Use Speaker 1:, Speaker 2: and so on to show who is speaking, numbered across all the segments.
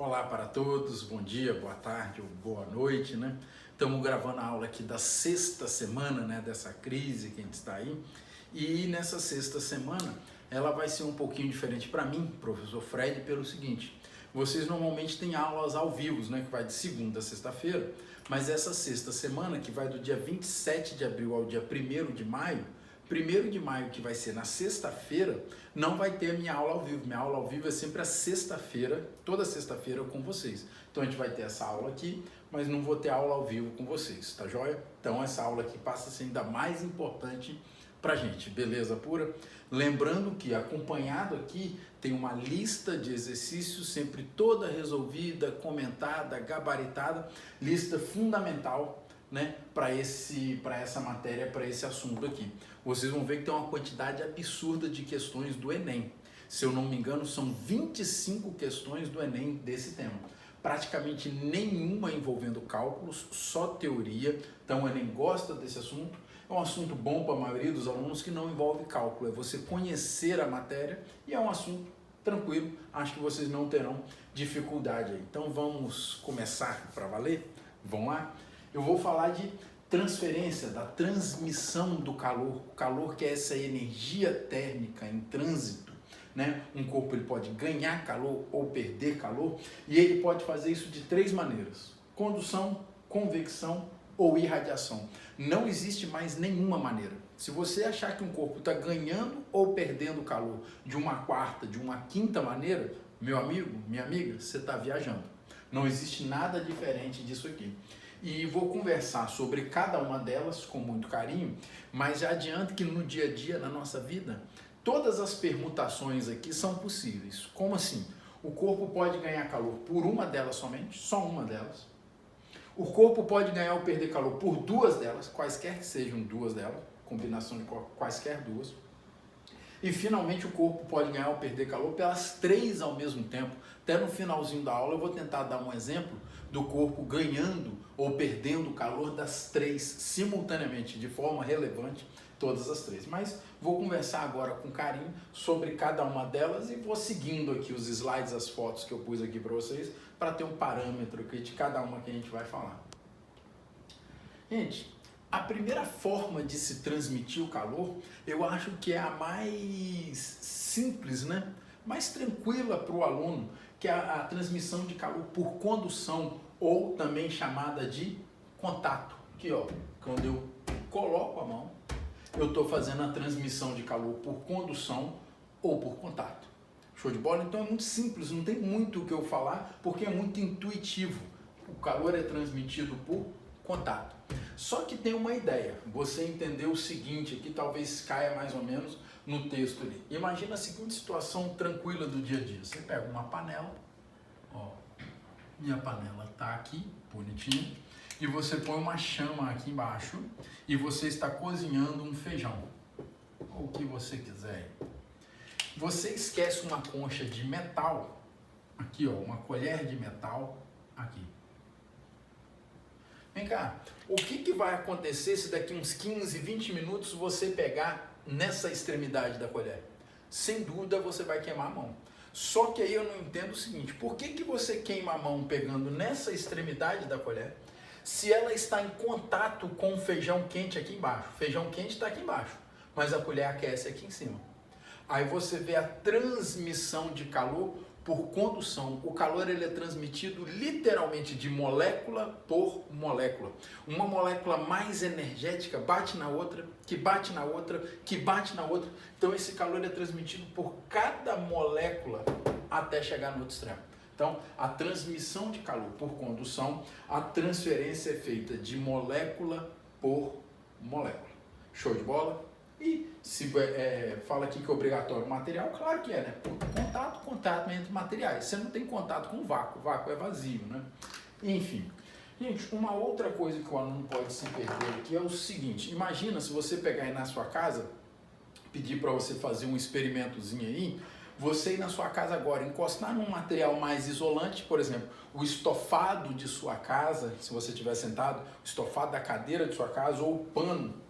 Speaker 1: Olá para todos, bom dia, boa tarde ou boa noite, né? Estamos gravando a aula aqui da sexta semana, né, dessa crise que a gente está aí. E nessa sexta semana, ela vai ser um pouquinho diferente para mim, professor Fred, pelo seguinte: vocês normalmente têm aulas ao vivo, né, que vai de segunda a sexta-feira, mas essa sexta semana, que vai do dia 27 de abril ao dia 1º de maio, 1º de maio, que vai ser na sexta-feira, não vai ter a minha aula ao vivo. Minha aula ao vivo é sempre a sexta-feira, toda sexta-feira com vocês. Então a gente vai ter essa aula aqui, mas não vou ter aula ao vivo com vocês, tá joia? Então essa aula aqui passa a ser ainda mais importante pra gente, beleza pura? Lembrando que acompanhado aqui tem uma lista de exercícios sempre toda resolvida, comentada, gabaritada, lista fundamental, né, para essa matéria, para esse assunto aqui. Vocês vão ver que tem uma quantidade absurda de questões do Enem. Se eu não me engano, são 25 questões do Enem desse tema. Praticamente nenhuma envolvendo cálculos, só teoria. Então o Enem gosta desse assunto. É um assunto bom para a maioria dos alunos que não envolve cálculo. É você conhecer a matéria e é um assunto tranquilo. Acho que vocês não terão dificuldade aí. Então vamos começar para valer? Vamos lá? Eu vou falar de transferência, da transmissão do calor. O calor, que é essa energia térmica em trânsito, né? Um corpo ele pode ganhar calor ou perder calor, e ele pode fazer isso de 3 maneiras: condução, convecção ou irradiação. Não existe mais nenhuma maneira. Se você achar que um corpo está ganhando ou perdendo calor de uma 4ª, de uma 5ª maneira, meu amigo, minha amiga, você está viajando. Não existe nada diferente disso aqui. E vou conversar sobre cada uma delas com muito carinho, mas já adianto que no dia a dia, na nossa vida, todas as permutações aqui são possíveis. Como assim? O corpo pode ganhar calor por uma delas somente, só uma delas. O corpo pode ganhar ou perder calor por 2 delas, quaisquer que sejam 2 delas, combinação de quaisquer 2. E finalmente o corpo pode ganhar ou perder calor pelas 3 ao mesmo tempo. Até no finalzinho da aula eu vou tentar dar um exemplo do corpo ganhando ou perdendo calor das 3 simultaneamente, de forma relevante, todas as 3. Mas vou conversar agora com carinho sobre cada uma delas e vou seguindo aqui os slides, as fotos que eu pus aqui para vocês, para ter um parâmetro aqui de cada uma que a gente vai falar. Gente, a primeira forma de se transmitir o calor, eu acho que é a mais simples, né? Mais tranquila para o aluno, que é a transmissão de calor por condução, ou também chamada de contato. Aqui, ó, quando eu coloco a mão, eu estou fazendo a transmissão de calor por condução ou por contato. Show de bola? Então é muito simples, não tem muito o que eu falar, porque é muito intuitivo. O calor é transmitido por contato. Só que tem uma ideia, você entendeu o seguinte, aqui talvez caia mais ou menos no texto ali. Imagina a seguinte situação tranquila do dia a dia. Você pega uma panela, ó, minha panela está aqui, bonitinha, e você põe uma chama aqui embaixo e você está cozinhando um feijão, ou o que você quiser. Você esquece uma concha de metal, aqui ó, uma colher de metal, aqui. Vem cá, o que vai acontecer se daqui uns 15, 20 minutos você pegar nessa extremidade da colher? Sem dúvida você vai queimar a mão. Só que aí eu não entendo o seguinte: por que você queima a mão pegando nessa extremidade da colher, se ela está em contato com o feijão quente aqui embaixo? O feijão quente está aqui embaixo, mas a colher aquece aqui em cima. Aí você vê a transmissão de calor por condução. O calor ele é transmitido literalmente de molécula por molécula. Uma molécula mais energética bate na outra, que bate na outra, que bate na outra. Então esse calor é transmitido por cada molécula até chegar no outro extremo. Então a transmissão de calor por condução, a transferência é feita de molécula por molécula. Show de bola? E se fala aqui que é obrigatório o material, claro que é, né? Contato entre materiais. Você não tem contato com o vácuo é vazio, né? Enfim. Gente, uma outra coisa que o aluno pode se perder aqui é o seguinte: imagina se você pegar aí na sua casa, pedir para você fazer um experimentozinho aí, você ir na sua casa agora, encostar num material mais isolante, por exemplo, o estofado de sua casa, se você estiver sentado, o estofado da cadeira de sua casa ou o pano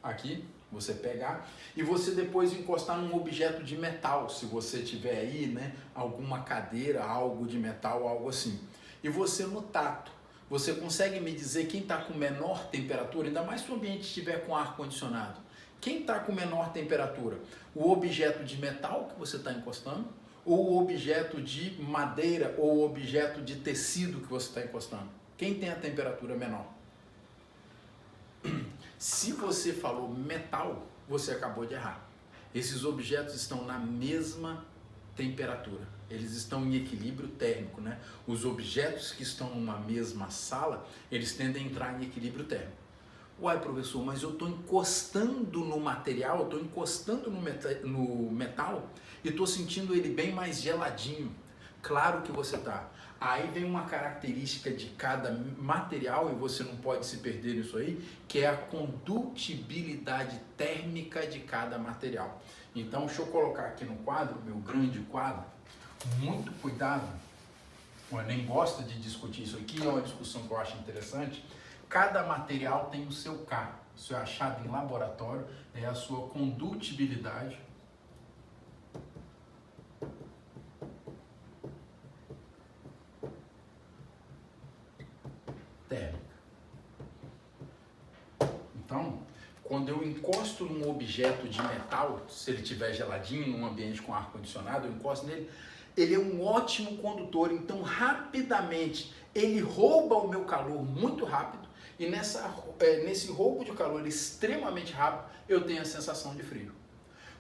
Speaker 1: aqui, Você pegar e você depois encostar num objeto de metal, se você tiver aí, né, alguma cadeira, algo de metal, algo assim. E você no tato, você consegue me dizer quem está com menor temperatura, ainda mais se o ambiente estiver com ar condicionado. Quem está com menor temperatura? O objeto de metal que você está encostando ou o objeto de madeira ou o objeto de tecido que você está encostando? Quem tem a temperatura menor? Se você falou metal, você acabou de errar. Esses objetos estão na mesma temperatura. Eles estão em equilíbrio térmico, né? Os objetos que estão numa mesma sala, eles tendem a entrar em equilíbrio térmico. Uai, professor, mas eu estou encostando no material, eu estou encostando no metal e estou sentindo ele bem mais geladinho. Claro que você está. Aí vem uma característica de cada material, e você não pode se perder nisso aí, que é a condutibilidade térmica de cada material. Então, deixa eu colocar aqui no quadro, meu grande quadro, muito cuidado, eu nem gosto de discutir isso aqui, é uma discussão que eu acho interessante. Cada material tem o seu K, isso é achado em laboratório, é a sua condutibilidade térmica. Então, quando eu encosto num objeto de metal, se ele estiver geladinho, num ambiente com ar-condicionado, eu encosto nele, ele é um ótimo condutor, então rapidamente ele rouba o meu calor muito rápido, e nesse roubo de calor extremamente rápido, eu tenho a sensação de frio.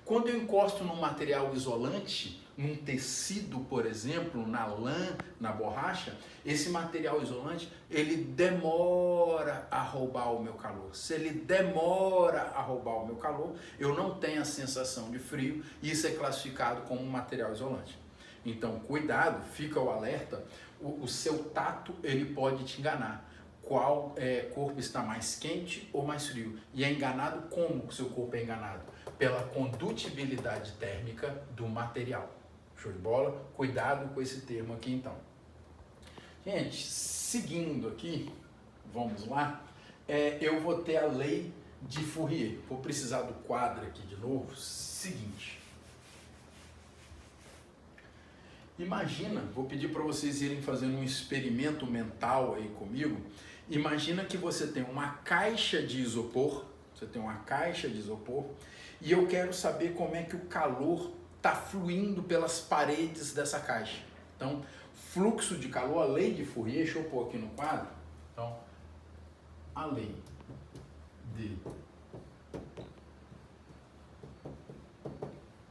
Speaker 1: Quando eu encosto num material isolante, num tecido, por exemplo, na lã, na borracha, esse material isolante, ele demora a roubar o meu calor. Se ele demora a roubar o meu calor, eu não tenho a sensação de frio, e isso é classificado como um material isolante. Então, cuidado, fica o alerta, o seu tato, ele pode te enganar. Qual corpo está mais quente ou mais frio? E é enganado como o seu corpo é enganado? Pela condutibilidade térmica do material. Show de bola? Cuidado com esse termo aqui então. Gente, seguindo aqui, vamos lá, eu vou ter a lei de Fourier. Vou precisar do quadro aqui de novo. Seguinte. Imagina, vou pedir para vocês irem fazendo um experimento mental aí comigo. Imagina que você tem uma caixa de isopor, e eu quero saber como é que o calor está fluindo pelas paredes dessa caixa. Então, fluxo de calor, a lei de Fourier, deixa eu pôr aqui no quadro. Então, a lei de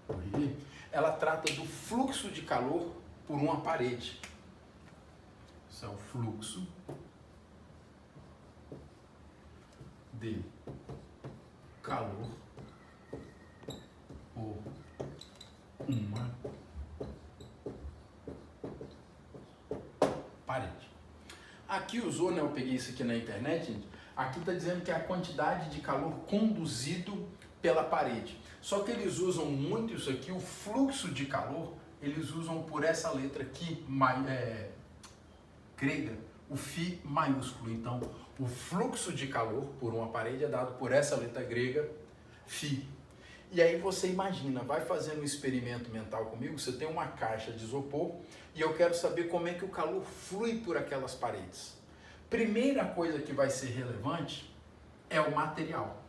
Speaker 1: Fourier, ela trata do fluxo de calor por uma parede. Isso é o fluxo de calor por uma parede. Aqui usou, né? Eu peguei isso aqui na internet, gente. Aqui está dizendo que é a quantidade de calor conduzido pela parede. Só que eles usam muito isso aqui, o fluxo de calor, eles usam por essa letra aqui, grega, o φ maiúsculo. Então, o fluxo de calor por uma parede é dado por essa letra grega, φ. E aí você imagina, vai fazendo um experimento mental comigo, você tem uma caixa de isopor e eu quero saber como é que o calor flui por aquelas paredes. Primeira coisa que vai ser relevante é o material.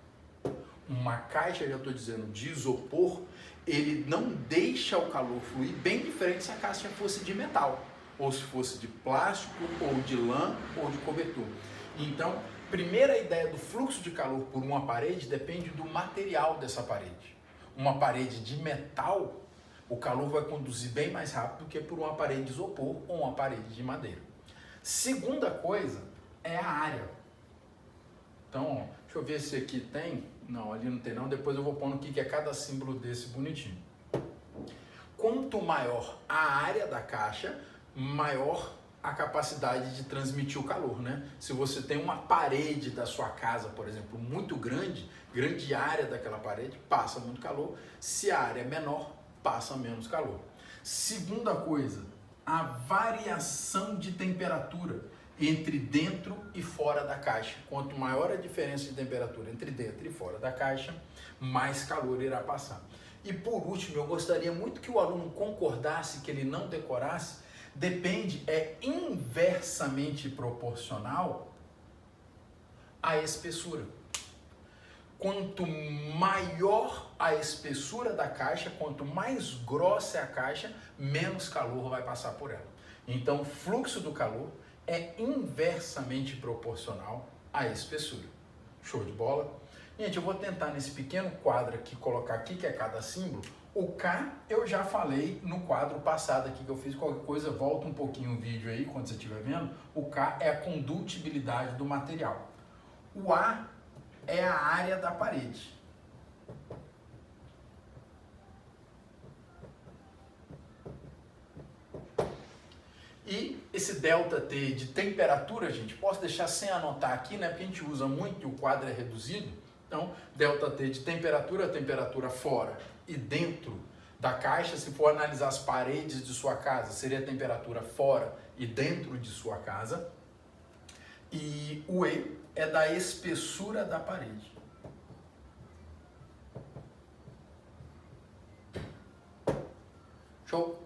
Speaker 1: Uma caixa, já estou dizendo, de isopor, ele não deixa o calor fluir, bem diferente se a caixa fosse de metal, ou se fosse de plástico, ou de lã, ou de cobertor. Então, primeira ideia do fluxo de calor por uma parede depende do material dessa parede. Uma parede de metal, o calor vai conduzir bem mais rápido do que por uma parede de isopor ou uma parede de madeira. Segunda coisa é a área. Então, deixa eu ver se aqui tem. Não, ali não tem não. Depois eu vou pondo aqui que é cada símbolo desse bonitinho. Quanto maior a área da caixa, maior a capacidade de transmitir o calor, né? Se você tem uma parede da sua casa, por exemplo, muito grande área daquela parede, passa muito calor. Se a área é menor, passa menos calor. Segunda coisa, a variação de temperatura entre dentro e fora da caixa. Quanto maior a diferença de temperatura entre dentro e fora da caixa, mais calor irá passar. E por último, eu gostaria muito que o aluno concordasse, que ele não decorasse, depende, é inversamente proporcional à espessura. Quanto maior a espessura da caixa, quanto mais grossa é a caixa, menos calor vai passar por ela. Então, o fluxo do calor é inversamente proporcional à espessura. Show de bola? Gente, eu vou tentar nesse pequeno quadro aqui, colocar aqui que é cada símbolo. O K eu já falei no quadro passado aqui que eu fiz, qualquer coisa, volta um pouquinho o vídeo aí, quando você estiver vendo. O K é a condutibilidade do material. O A é a área da parede. E esse ΔT de temperatura, gente, posso deixar sem anotar aqui, né? Porque a gente usa muito e o quadro é reduzido. Então, ΔT de temperatura, temperatura fora e dentro da caixa. Se for analisar as paredes de sua casa, seria a temperatura fora e dentro de sua casa. E o E é da espessura da parede. Show?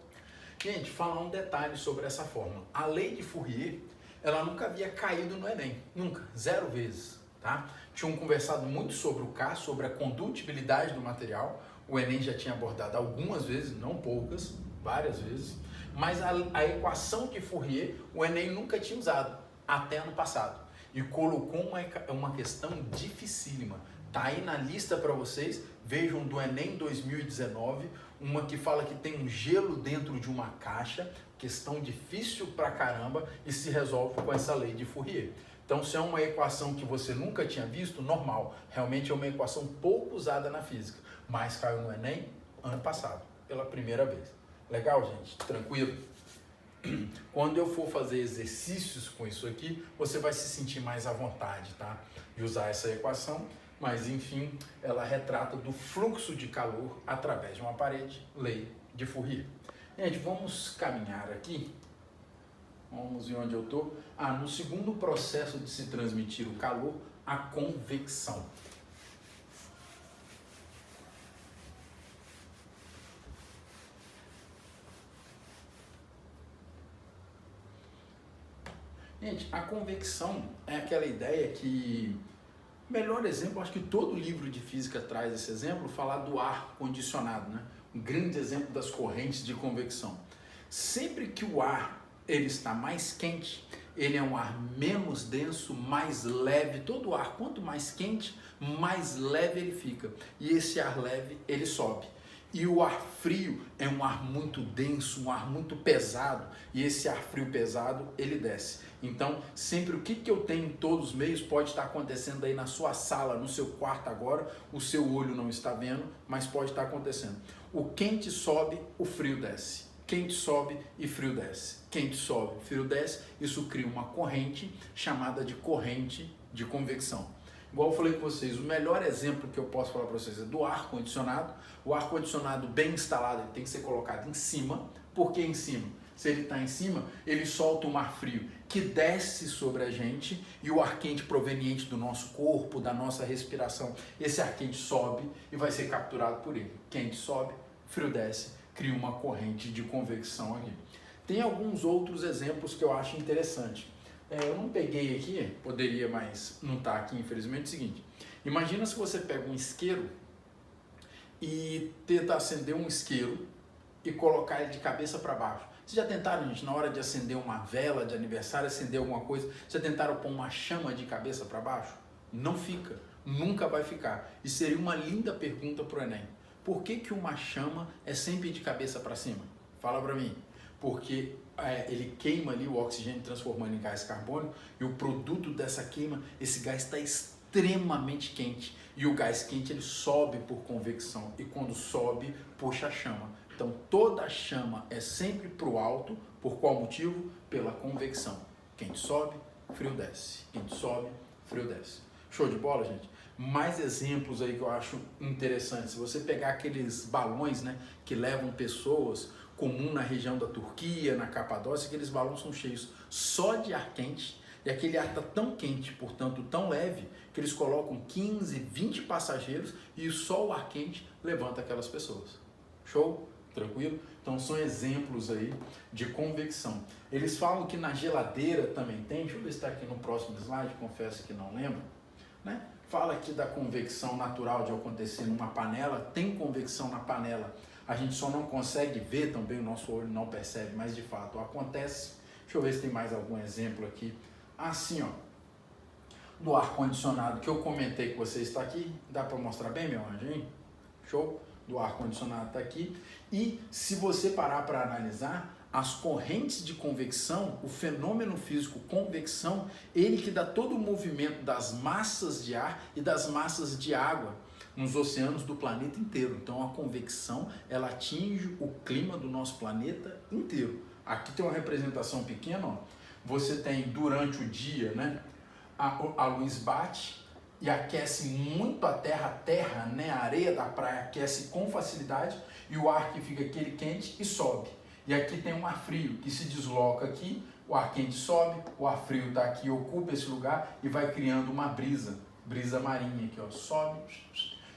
Speaker 1: Gente, falar um detalhe sobre essa fórmula. A lei de Fourier, ela nunca havia caído no Enem. Nunca. 0 vezes. Tá? Tinham conversado muito sobre o K, sobre a condutibilidade do material. O Enem já tinha abordado algumas vezes, não poucas, várias vezes. Mas a equação de Fourier, o Enem nunca tinha usado, até ano passado. E colocou uma questão dificílima. Tá aí na lista para vocês, vejam do Enem 2019, uma que fala que tem um gelo dentro de uma caixa, questão difícil pra caramba, e se resolve com essa lei de Fourier. Então, se é uma equação que você nunca tinha visto, normal, realmente é uma equação pouco usada na física, mas caiu no Enem ano passado, pela primeira vez. Legal, gente? Tranquilo? Quando eu for fazer exercícios com isso aqui, você vai se sentir mais à vontade, tá? De usar essa equação, mas enfim, ela retrata do fluxo de calor através de uma parede, lei de Fourier. Gente, vamos caminhar aqui. Vamos ver onde eu estou. No segundo processo de se transmitir o calor, a convecção. Gente, a convecção é aquela ideia que, melhor exemplo, acho que todo livro de física traz esse exemplo, falar do ar condicionado, né? Um grande exemplo das correntes de convecção. Sempre que o ar ele está mais quente, ele é um ar menos denso, mais leve. Todo ar, quanto mais quente, mais leve ele fica. E esse ar leve, ele sobe. E o ar frio é um ar muito denso, um ar muito pesado. E esse ar frio pesado, ele desce. Então, sempre o que eu tenho em todos os meios pode estar acontecendo aí na sua sala, no seu quarto agora. O seu olho não está vendo, mas pode estar acontecendo. O quente sobe, o frio desce. Quente sobe e frio desce. Quente sobe, frio desce. Isso cria uma corrente chamada de corrente de convecção. Igual eu falei com vocês, o melhor exemplo que eu posso falar para vocês é do ar-condicionado. O ar-condicionado bem instalado ele tem que ser colocado em cima. Por que em cima? Se ele está em cima, ele solta um ar frio que desce sobre a gente e o ar quente proveniente do nosso corpo, da nossa respiração. Esse ar quente sobe e vai ser capturado por ele. Quente sobe, frio desce, cria uma corrente de convecção aqui. Tem alguns outros exemplos que eu acho interessante. Eu não peguei aqui, poderia, mas não está aqui, infelizmente. É o seguinte, imagina se você pega um isqueiro e tenta acender um isqueiro e colocar ele de cabeça para baixo. Vocês já tentaram, gente, na hora de acender uma vela de aniversário, acender alguma coisa, já tentaram pôr uma chama de cabeça para baixo? Não fica, nunca vai ficar. E seria uma linda pergunta para o Enem. Por que uma chama é sempre de cabeça para cima? Fala para mim. Porque ele queima ali o oxigênio transformando em gás carbônico e o produto dessa queima, esse gás está extremamente quente e o gás quente ele sobe por convecção e quando sobe puxa a chama. Então toda chama é sempre para o alto, por qual motivo? Pela convecção. Quente sobe, frio desce. Quente sobe, frio desce. Show de bola, gente? Mais exemplos aí que eu acho interessantes. Se você pegar aqueles balões, né, que levam pessoas, comum na região da Turquia, na Capadócia, aqueles balões são cheios só de ar quente, E aquele ar está tão quente, portanto tão leve, que eles colocam 15, 20 passageiros e só o ar quente levanta aquelas pessoas. Show? Tranquilo? Então são exemplos aí de convecção. Eles falam que na geladeira também tem, deixa eu ver se está aqui no próximo slide, confesso que não lembro, né? Fala aqui da convecção natural de acontecer numa panela, tem convecção na panela, a gente só não consegue ver também, o nosso olho não percebe, mas de fato acontece. Deixa eu ver se tem mais algum exemplo aqui. Assim, ó, do ar-condicionado que eu comentei que você está aqui, dá para mostrar bem, meu anjo, hein? Show? Do ar-condicionado está aqui. E se você parar para analisar, as correntes de convecção, o fenômeno físico convecção, ele que dá todo o movimento das massas de ar e das massas de água nos oceanos do planeta inteiro. Então a convecção, ela atinge o clima do nosso planeta inteiro. Aqui tem uma representação pequena, ó. Você tem durante o dia, né, a luz bate e aquece muito a terra, né, a areia da praia aquece com facilidade e o ar que fica aquele quente e sobe. E aqui tem um ar frio que se desloca aqui, o ar quente sobe, o ar frio está aqui, ocupa esse lugar e vai criando uma brisa marinha aqui, ó, sobe.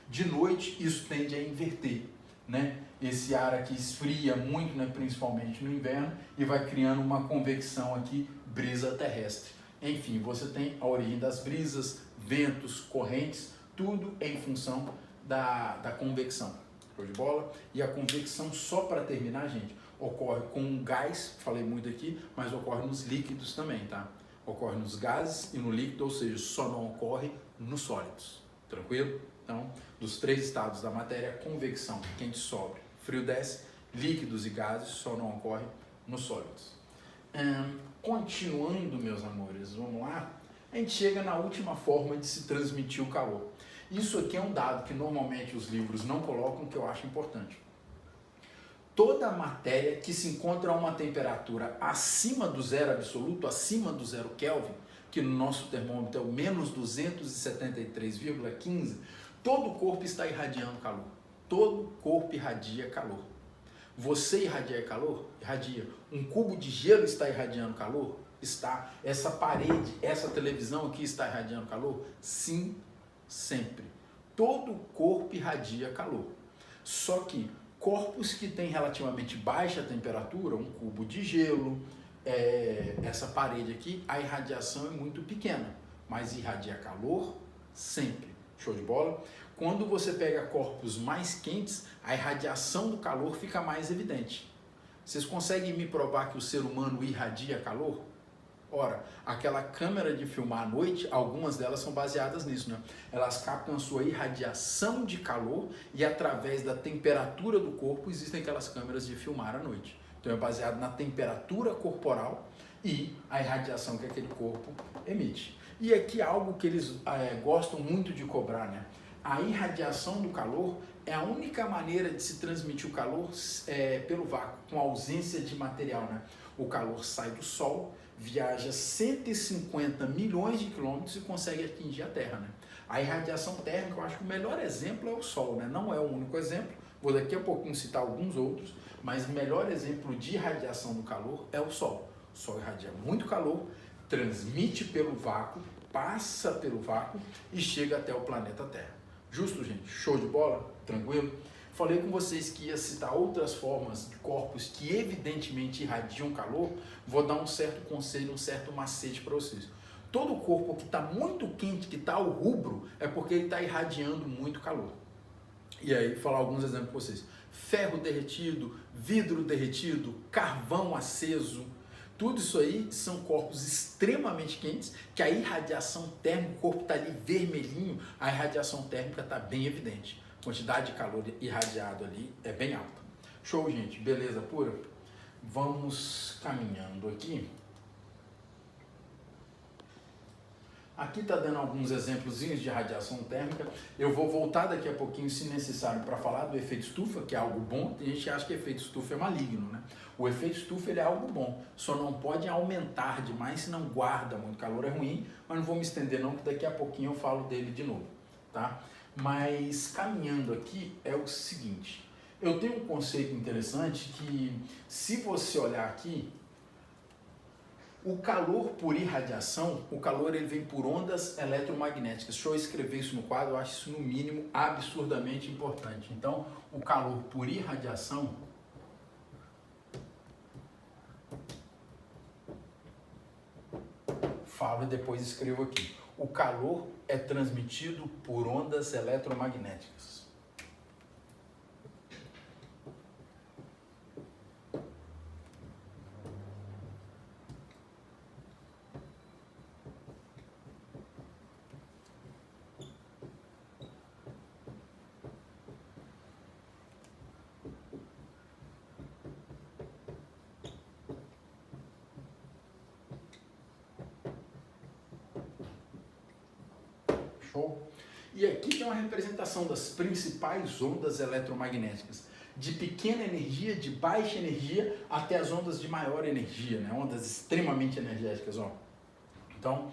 Speaker 1: De noite isso tende a inverter, né? Esse ar aqui esfria muito, né, principalmente no inverno, e vai criando uma convecção aqui, brisa terrestre. Enfim, você tem a origem das brisas, ventos, correntes, tudo em função da convecção. Show de bola? E a convecção, só para terminar, gente, ocorre com gás, falei muito aqui, mas ocorre nos líquidos também, tá? Ocorre nos gases e no líquido, ou seja, só não ocorre nos sólidos. Tranquilo? Então, dos três estados da matéria, convecção, quente sobe, frio desce, líquidos e gases só não ocorre nos sólidos. Continuando, meus amores, vamos lá? A gente chega na última forma de se transmitir o calor. Isso aqui é um dado que normalmente os livros não colocam, que eu acho importante. Toda matéria que se encontra a uma temperatura acima do zero absoluto, acima do zero Kelvin, que no nosso termômetro é o menos 273,15, todo o corpo está irradiando calor. Todo corpo irradia calor. Você irradia calor? Irradia. Um cubo de gelo está irradiando calor? Está. Essa parede, essa televisão aqui está irradiando calor? Sim, sempre. Todo o corpo irradia calor. Só que corpos que têm relativamente baixa temperatura, um cubo de gelo, essa parede aqui, a irradiação é muito pequena, mas irradia calor sempre. Show de bola? Quando você pega corpos mais quentes, a irradiação do calor fica mais evidente. Vocês conseguem me provar que o ser humano irradia calor? Ora, aquela câmera de filmar à noite, algumas delas são baseadas nisso, né? Elas captam a sua irradiação de calor e através da temperatura do corpo existem aquelas câmeras de filmar à noite. Então é baseado na temperatura corporal e a irradiação que aquele corpo emite. E aqui algo que eles gostam muito de cobrar, né? A irradiação do calor é a única maneira de se transmitir o calor pelo vácuo, com ausência de material, né? O calor sai do Sol, viaja 150 milhões de quilômetros e consegue atingir a Terra, né? A irradiação térmica, eu acho que o melhor exemplo é o Sol, né? Não é o único exemplo, vou daqui a pouquinho citar alguns outros, mas o melhor exemplo de irradiação do calor é o Sol. O Sol irradia muito calor, transmite pelo vácuo, passa pelo vácuo e chega até o planeta Terra. Justo, gente? Show de bola? Tranquilo? Falei com vocês que ia citar outras formas de corpos que evidentemente irradiam calor. Vou dar um certo conselho, um certo macete para vocês. Todo corpo que está muito quente, que está ao rubro, é porque ele está irradiando muito calor. E aí, vou falar alguns exemplos para vocês. Ferro derretido, vidro derretido, carvão aceso. Tudo isso aí são corpos extremamente quentes, que a irradiação térmica, o corpo está ali vermelhinho, a irradiação térmica está bem evidente. A quantidade de calor irradiado ali é bem alta. Show, gente? Beleza pura? Vamos caminhando aqui. Aqui está dando alguns exemplos de radiação térmica. Eu vou voltar daqui a pouquinho, se necessário, para falar do efeito estufa, que é algo bom. Tem gente que acha que efeito estufa é maligno, né? O efeito estufa ele é algo bom, só não pode aumentar demais, se não guarda muito calor, é ruim, mas não vou me estender não, porque daqui a pouquinho eu falo dele de novo, tá? Mas caminhando aqui é o seguinte, eu tenho um conceito interessante que, se você olhar aqui, O calor por irradiação, o calor ele vem por ondas eletromagnéticas. Deixa eu escrever isso no quadro, eu acho isso no mínimo absurdamente importante. Então, o calor por irradiação falo e depois escrevo aqui. O calor é transmitido por ondas eletromagnéticas. E aqui tem uma representação das principais ondas eletromagnéticas, de pequena energia, de baixa energia, até as ondas de maior energia, né? Ondas extremamente energéticas. Ó. Então,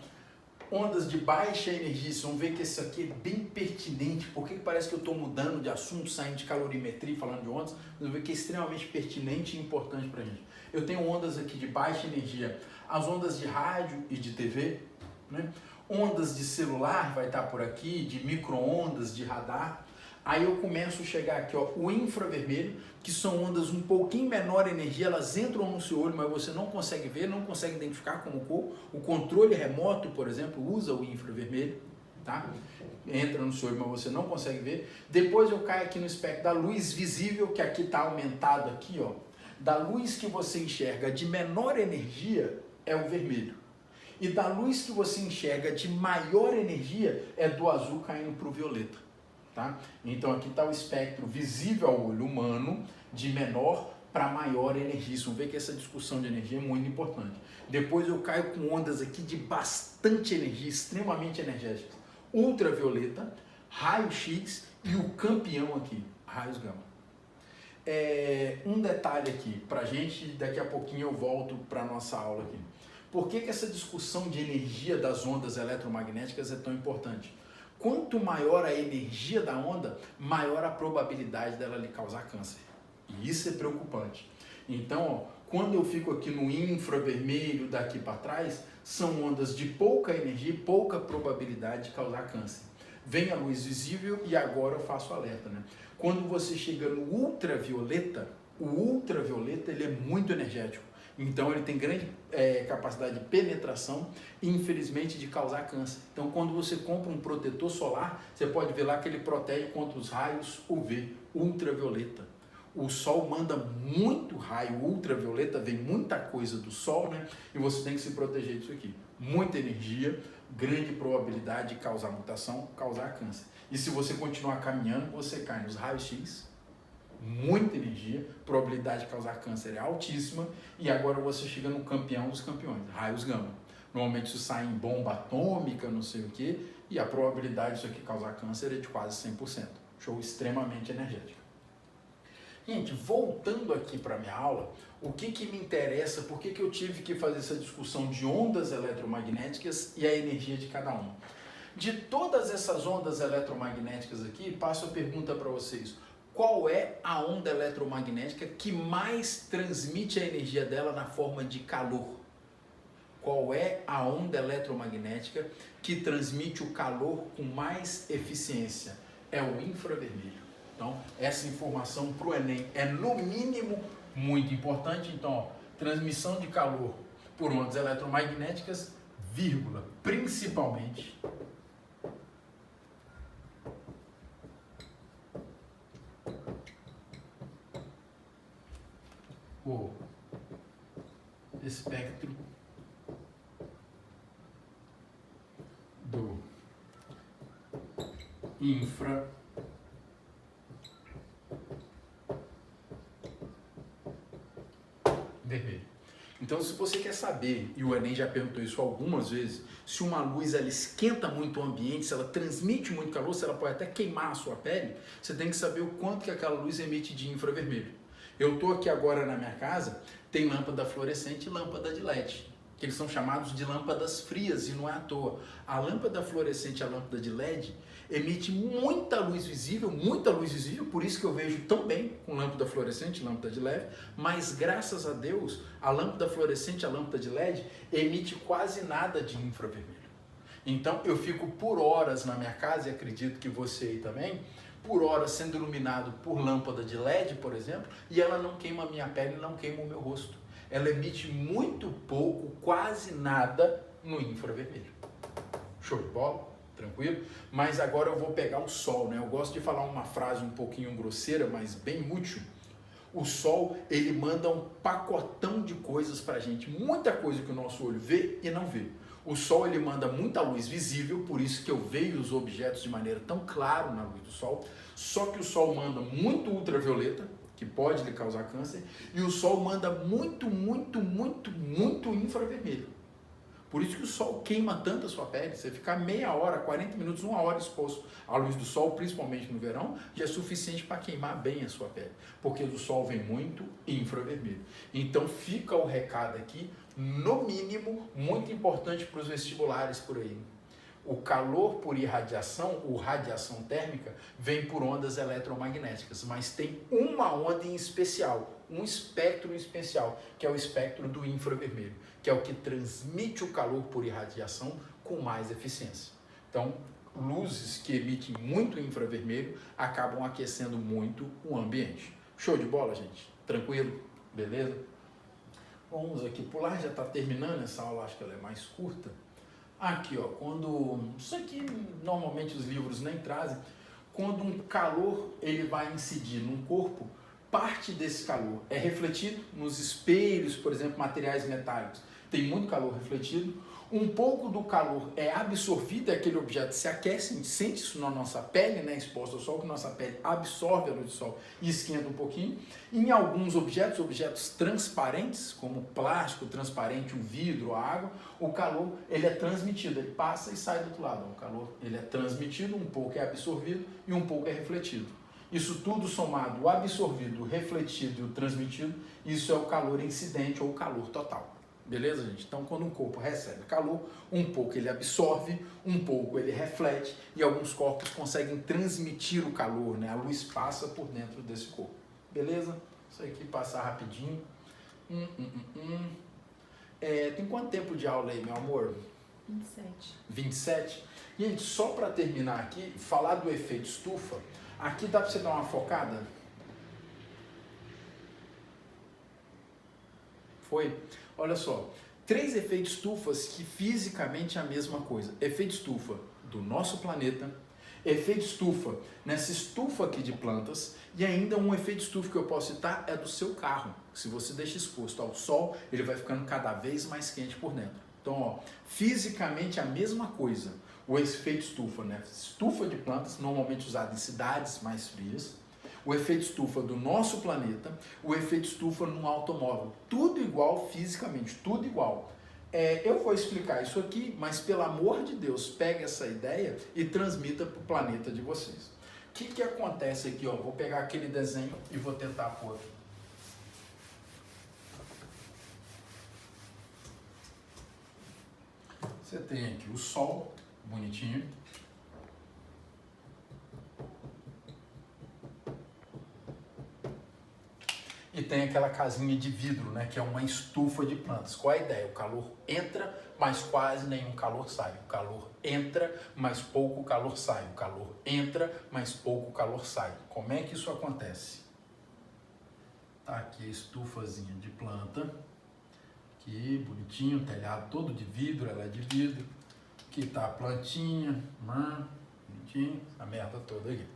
Speaker 1: ondas de baixa energia, vocês vão ver que isso aqui é bem pertinente, porque parece que eu estou mudando de assunto, saindo de calorimetria, falando de ondas, vocês vão ver que é extremamente pertinente e importante para a gente. Eu tenho ondas aqui de baixa energia, as ondas de rádio e de TV, né? Ondas de celular vai estar por aqui, de micro-ondas, de radar. Aí eu começo a chegar aqui, ó, o infravermelho, que são ondas um pouquinho menor energia, elas entram no seu olho, mas você não consegue ver, não consegue identificar como cor. O controle remoto, por exemplo, usa o infravermelho, tá? Entra no seu olho, mas você não consegue ver. Depois eu caio aqui no espectro da luz visível, que aqui está aumentado aqui, ó. Da luz que você enxerga de menor energia é o vermelho. E da luz que você enxerga de maior energia é do azul caindo para o violeta. Tá? Então aqui está o espectro visível ao olho humano de menor para maior energia. Vocês vão ver que essa discussão de energia é muito importante. Depois eu caio com ondas aqui de bastante energia, extremamente energéticas. Ultravioleta, raio-x e o campeão aqui, raios gama. Um detalhe aqui para a gente, daqui a pouquinho eu volto para a nossa aula aqui. Por que essa discussão de energia das ondas eletromagnéticas é tão importante? Quanto maior a energia da onda, maior a probabilidade dela lhe causar câncer. E isso é preocupante. Então, ó, quando eu fico aqui no infravermelho daqui para trás, são ondas de pouca energia e pouca probabilidade de causar câncer. Vem a luz visível e agora eu faço alerta, né? Quando você chega no ultravioleta, o ultravioleta ele é muito energético. Então ele tem grande capacidade de penetração e infelizmente de causar câncer. Então quando você compra um protetor solar, você pode ver lá que ele protege contra os raios UV, ultravioleta. O sol manda muito raio ultravioleta, vem muita coisa do sol, né? E você tem que se proteger disso aqui. Muita energia, grande probabilidade de causar mutação, causar câncer. E se você continuar caminhando, você cai nos raios X, muita energia, probabilidade de causar câncer é altíssima, e agora você chega no campeão dos campeões, raios gama. Normalmente isso sai em bomba atômica, não sei o que, e a probabilidade disso aqui causar câncer é de quase 100%. Show extremamente energético. Gente, voltando aqui para a minha aula, o que me interessa, por que eu tive que fazer essa discussão de ondas eletromagnéticas e a energia de cada uma? De todas essas ondas eletromagnéticas aqui, passo a pergunta para vocês. Qual é a onda eletromagnética que mais transmite a energia dela na forma de calor? Qual é a onda eletromagnética que transmite o calor com mais eficiência? É o infravermelho. Então, essa informação para o Enem é, no mínimo, muito importante. Então, ó, transmissão de calor por ondas eletromagnéticas, vírgula, principalmente o espectro do infravermelho. Então, se você quer saber, e o Enem já perguntou isso algumas vezes, se uma luz ela esquenta muito o ambiente, se ela transmite muito calor, se ela pode até queimar a sua pele, você tem que saber o quanto que aquela luz emite de infravermelho. Eu estou aqui agora na minha casa, tem lâmpada fluorescente e lâmpada de LED. que eles são chamados de lâmpadas frias, e não é à toa. A lâmpada fluorescente, a lâmpada de LED, emite muita luz visível, por isso que eu vejo tão bem com lâmpada fluorescente, lâmpada de LED, mas graças a Deus, a lâmpada fluorescente, a lâmpada de LED, emite quase nada de infravermelho. Então eu fico por horas na minha casa, e acredito que você aí também, por horas sendo iluminado por lâmpada de LED, por exemplo, e ela não queima a minha pele, não queima o meu rosto. Ela emite muito pouco, quase nada no infravermelho. Show de bola? Tranquilo? Mas agora eu vou pegar o sol, né? Eu gosto de falar uma frase um pouquinho grosseira, mas bem útil. O sol, ele manda um pacotão de coisas pra gente, muita coisa que o nosso olho vê e não vê. O sol, ele manda muita luz visível, por isso que eu vejo os objetos de maneira tão clara na luz do sol. Só que o sol manda muito ultravioleta, que pode lhe causar câncer, e o sol manda muito infravermelho. Por isso que o sol queima tanto a sua pele. Você ficar meia hora, 40 minutos, uma hora exposto à luz do sol, principalmente no verão, já é suficiente para queimar bem a sua pele, porque do sol vem muito infravermelho. Então fica o recado aqui, no mínimo, muito importante para os vestibulares por aí. O calor por irradiação, ou radiação térmica, vem por ondas eletromagnéticas, mas tem uma onda em especial, um espectro em especial, que é o espectro do infravermelho, que é o que transmite o calor por irradiação com mais eficiência. Então, luzes que emitem muito infravermelho acabam aquecendo muito o ambiente. Show de bola, gente? Tranquilo? Beleza? Vamos aqui pular, já está terminando essa aula, acho que ela é mais curta. Aqui, ó, isso aqui normalmente os livros nem trazem, quando um calor ele vai incidir num corpo, parte desse calor é refletido nos espelhos, por exemplo, materiais metálicos, tem muito calor refletido, um pouco do calor é absorvido, aquele objeto se aquece, a gente sente isso na nossa pele, né, exposta ao sol, que nossa pele absorve a luz do sol e esquenta um pouquinho. Em alguns objetos transparentes, como plástico transparente, o vidro, a água, o calor ele é transmitido, ele passa e sai do outro lado. O calor ele é transmitido, um pouco é absorvido e um pouco é refletido. Isso tudo somado, o absorvido, o refletido e o transmitido, isso é o calor incidente ou o calor total. Beleza, gente? Então, quando um corpo recebe calor, um pouco ele absorve, um pouco ele reflete, e alguns corpos conseguem transmitir o calor, né? A luz passa por dentro desse corpo. Beleza? Isso aqui passar rapidinho. Tem quanto tempo de aula aí, meu amor?
Speaker 2: 27.
Speaker 1: 27? Gente, só para terminar aqui, falar do efeito estufa, aqui dá para você dar uma focada? Foi? Olha só, 3 efeitos estufas que fisicamente é a mesma coisa. Efeito estufa do nosso planeta, efeito estufa nessa estufa aqui de plantas, e ainda um efeito estufa que eu posso citar é do seu carro. Se você deixa exposto ao sol, ele vai ficando cada vez mais quente por dentro. Então, ó, fisicamente a mesma coisa. O efeito estufa, né? Estufa de plantas, normalmente usado em cidades mais frias. O efeito estufa do nosso planeta, o efeito estufa num automóvel. Tudo igual fisicamente, tudo igual. Eu vou explicar isso aqui, mas pelo amor de Deus, pega essa ideia e transmita para o planeta de vocês. O que acontece aqui? Ó? Vou pegar aquele desenho e vou tentar pôr aqui. Você tem aqui o sol, bonitinho. E tem aquela casinha de vidro, né, que é uma estufa de plantas. Qual é a ideia? O calor entra, mas quase nenhum calor sai. O calor entra, mas pouco calor sai. O calor entra, mas pouco calor sai. Como é que isso acontece? Tá aqui a estufazinha de planta. Aqui, bonitinho, telhado todo de vidro, ela é de vidro. Aqui tá a plantinha, bonitinho, a merda toda aqui.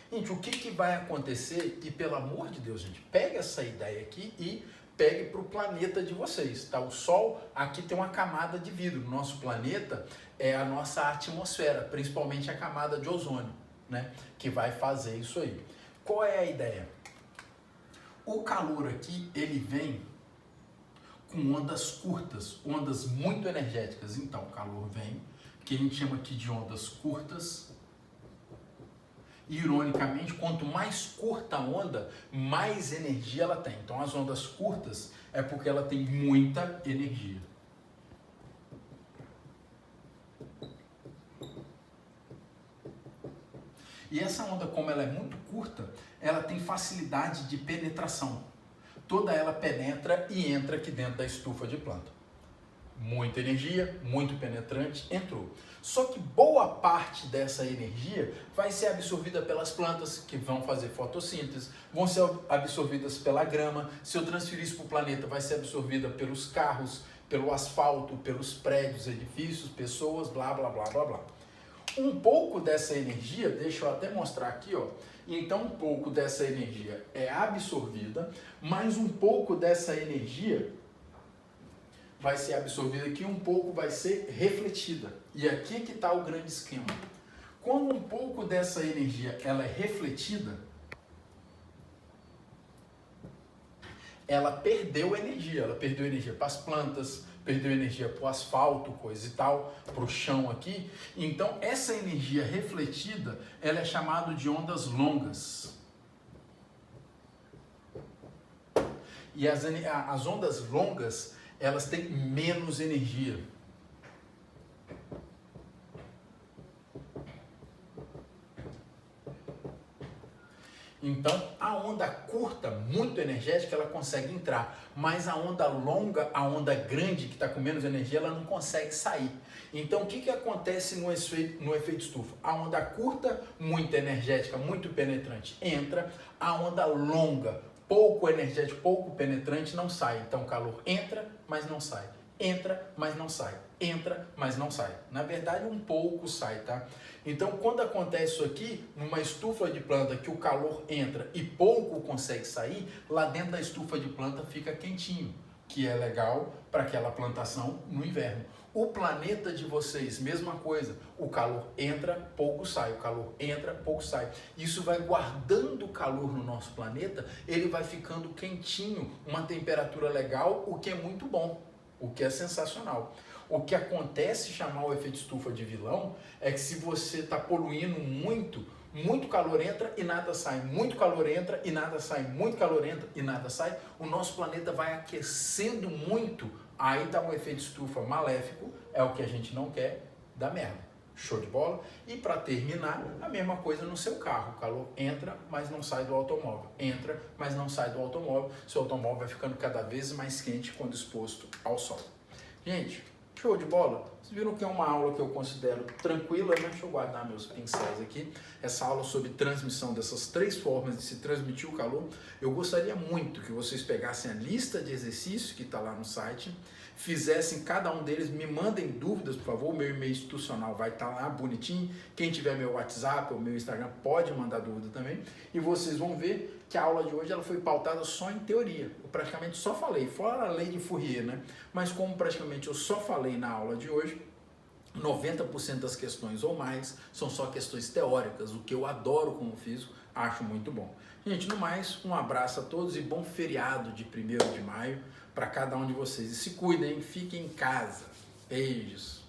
Speaker 1: Gente, o que vai acontecer? E pelo amor de Deus, gente, pega essa ideia aqui e pegue para o planeta de vocês, tá? O Sol, aqui tem uma camada de vidro. O nosso planeta é a nossa atmosfera, principalmente a camada de ozônio, né? Que vai fazer isso aí. Qual é a ideia? O calor aqui, ele vem com ondas curtas, ondas muito energéticas. Então, o calor vem, que a gente chama aqui de ondas curtas. E, ironicamente, quanto mais curta a onda, mais energia ela tem. Então, as ondas curtas é porque ela tem muita energia. E essa onda, como ela é muito curta, ela tem facilidade de penetração. Toda ela penetra e entra aqui dentro da estufa de planta. Muita energia, muito penetrante, entrou. Só que boa parte dessa energia vai ser absorvida pelas plantas que vão fazer fotossíntese, vão ser absorvidas pela grama. Se eu transferir isso para o planeta, vai ser absorvida pelos carros, pelo asfalto, pelos prédios, edifícios, pessoas, blá, blá, blá, blá, blá. Um pouco dessa energia, deixa eu até mostrar aqui, ó. Então, um pouco dessa energia é absorvida, mas um pouco dessa energia vai ser absorvida aqui, um pouco vai ser refletida. E aqui que está o grande esquema. Quando um pouco dessa energia ela é refletida, ela perdeu energia para as plantas, perdeu energia para o asfalto, coisa e tal, para o chão aqui. Então, essa energia refletida, ela é chamada de ondas longas. E as ondas longas, elas têm menos energia. Então, a onda curta, muito energética, ela consegue entrar, mas a onda longa, a onda grande, que está com menos energia, ela não consegue sair. Então, o que acontece no efeito estufa? A onda curta, muito energética, muito penetrante, entra. A onda longa, pouco energética, pouco penetrante, não sai. Então, o calor entra, mas não sai. Entra, mas não sai. Entra, mas não sai. Na verdade, um pouco sai, tá? Então, quando acontece isso aqui, numa estufa de planta que o calor entra e pouco consegue sair, lá dentro da estufa de planta fica quentinho, que é legal para aquela plantação no inverno. O planeta de vocês, mesma coisa. O calor entra, pouco sai. O calor entra, pouco sai. Isso vai guardando o calor no nosso planeta, ele vai ficando quentinho, uma temperatura legal, o que é muito bom, o que é sensacional. O que acontece, chamar o efeito estufa de vilão, é que se você está poluindo muito, muito calor entra e nada sai, muito calor entra e nada sai, muito calor entra e nada sai, o nosso planeta vai aquecendo muito, aí dá um efeito estufa maléfico, é o que a gente não quer, dá merda. Show de bola? E para terminar, a mesma coisa no seu carro. O calor entra, mas não sai do automóvel. Entra, mas não sai do automóvel. Seu automóvel vai ficando cada vez mais quente quando exposto ao sol. Gente, show de bola? Vocês viram que é uma aula que eu considero tranquila, né? Deixa eu guardar meus pincéis aqui. Essa aula sobre transmissão dessas 3 formas de se transmitir o calor. Eu gostaria muito que vocês pegassem a lista de exercícios que está lá no site, fizessem cada um deles, me mandem dúvidas, por favor, meu e-mail institucional vai estar lá bonitinho, quem tiver meu WhatsApp ou meu Instagram pode mandar dúvida também, e vocês vão ver que a aula de hoje ela foi pautada só em teoria, eu praticamente só falei, fora a lei de Fourier, né? Mas como praticamente eu só falei na aula de hoje, 90% das questões ou mais são só questões teóricas, o que eu adoro como físico, acho muito bom. Gente, no mais, um abraço a todos e bom feriado de 1º de maio para cada um de vocês. E se cuidem, fiquem em casa. Beijos.